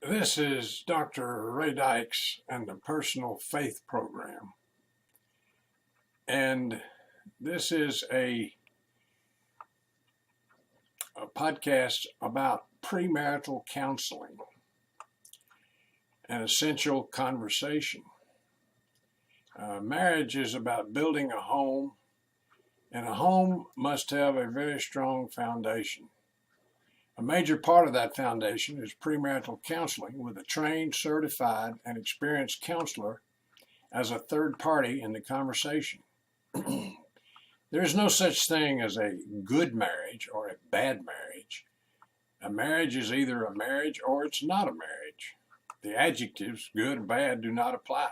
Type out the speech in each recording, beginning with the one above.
This is Dr. Ray Dykes and the Personal Faith Program. And this is a podcast about premarital counseling, an essential conversation. Marriage is about building a home, and a home must have a very strong foundation. A major part of that foundation is premarital counseling with a trained, certified, and experienced counselor as a third party in the conversation. There is no such thing as a good marriage or a bad marriage. A marriage is either a marriage or it's not a marriage. The adjectives good and bad do not apply.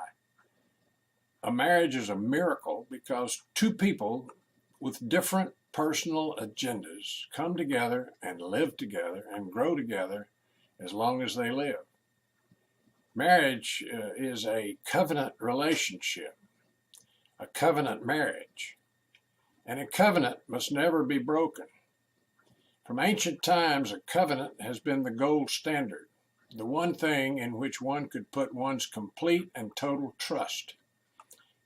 A marriage is a miracle because two people with different personal agendas come together and live together and grow together as long as they live. Marriage is a covenant relationship, a covenant marriage, and a covenant must never be broken. From ancient times, a covenant has been the gold standard, the one thing in which one could put one's complete and total trust.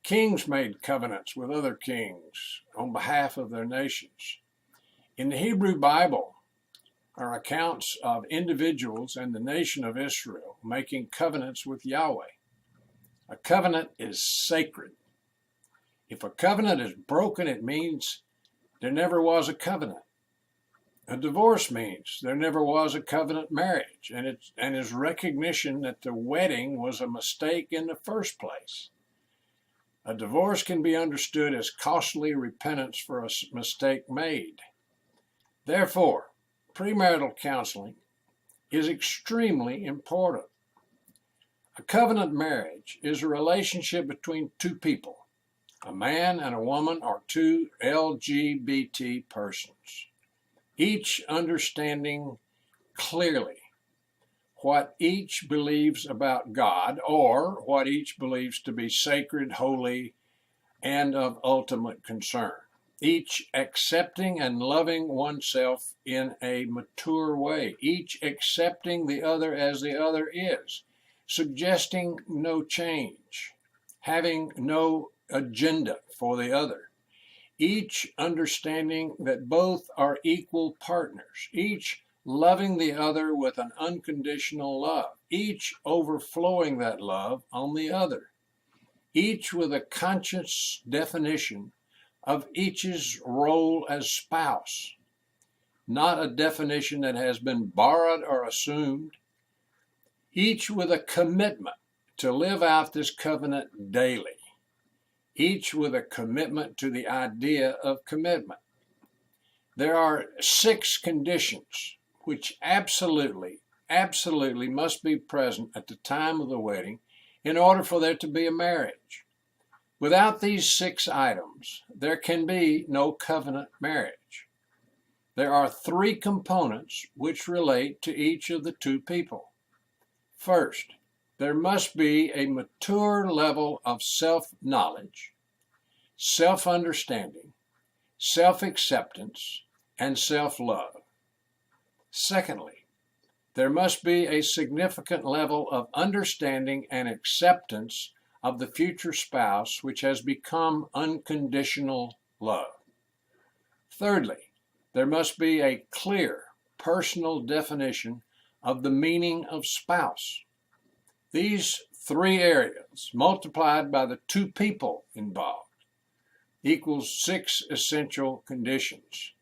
Kings made covenants with other kings on behalf of their nations. In the Hebrew Bible are accounts of individuals and the nation of Israel making covenants with Yahweh. A covenant is sacred. If a covenant is broken, it means there never was a covenant. A divorce means there never was a covenant marriage, and is recognition that the wedding was a mistake in the first place. A divorce can be understood as costly repentance for a mistake made. Therefore, premarital counseling is extremely important. A covenant marriage is a relationship between two people, a man and a woman, or two LGBT persons, each understanding clearly what each believes about God, or what each believes to be sacred, holy, and of ultimate concern. Each accepting and loving oneself in a mature way. Each accepting the other as the other is, suggesting no change, having no agenda for the other. Each understanding that both are equal partners. Each loving the other with an unconditional love, each overflowing that love on the other, each with a conscious definition of each's role as spouse, not a definition that has been borrowed or assumed, each with a commitment to live out this covenant daily, each with a commitment to the idea of commitment. There are 6 conditions which absolutely must be present at the time of the wedding in order for there to be a marriage. Without these 6 items, there can be no covenant marriage. There are 3 components which relate to each of the two people. First, there must be a mature level of self-knowledge, self-understanding, self-acceptance, and self-love. Secondly, there must be a significant level of understanding and acceptance of the future spouse, which has become unconditional love. Thirdly, there must be a clear personal definition of the meaning of spouse. These 3 areas, multiplied by the 2 people involved, equals 6 essential conditions.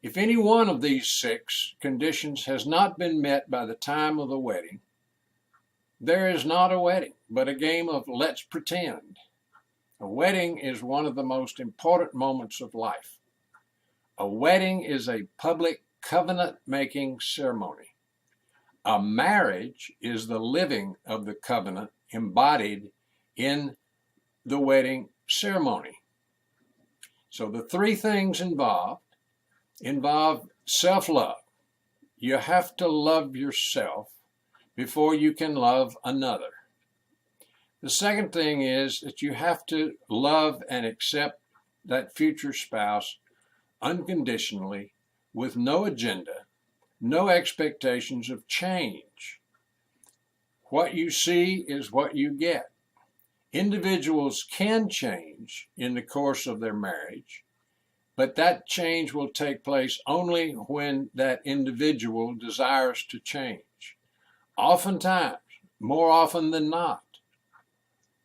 If any one of these 6 conditions has not been met by the time of the wedding, there is not a wedding, but a game of let's pretend. A wedding is one of the most important moments of life. A wedding is a public covenant-making ceremony. A marriage is the living of the covenant embodied in the wedding ceremony. So the 3 things involve self-love. You have to love yourself before you can love another. The second thing is that you have to love and accept that future spouse unconditionally with no agenda, no expectations of change. What you see is what you get. Individuals can change in the course of their marriage, but that change will take place only when that individual desires to change. Oftentimes, more often than not,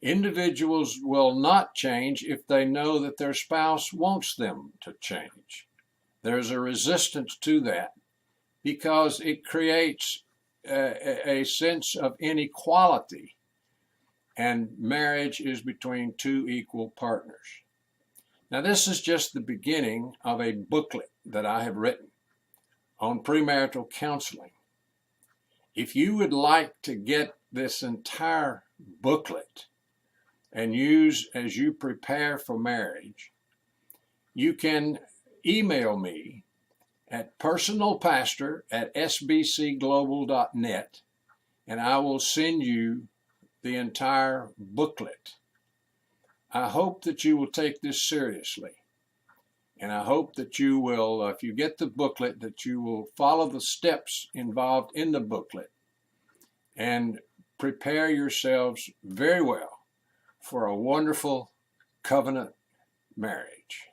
individuals will not change if they know that their spouse wants them to change. There's a resistance to that because it creates a sense of inequality, and marriage is between two equal partners. Now, this is just the beginning of a booklet that I have written on premarital counseling. If you would like to get this entire booklet and use as you prepare for marriage, you can email me at personalpastor@sbcglobal.net, and I will send you the entire booklet. I hope that you will take this seriously. And I hope that you will, if you get the booklet, that you will follow the steps involved in the booklet and prepare yourselves very well for a wonderful covenant marriage.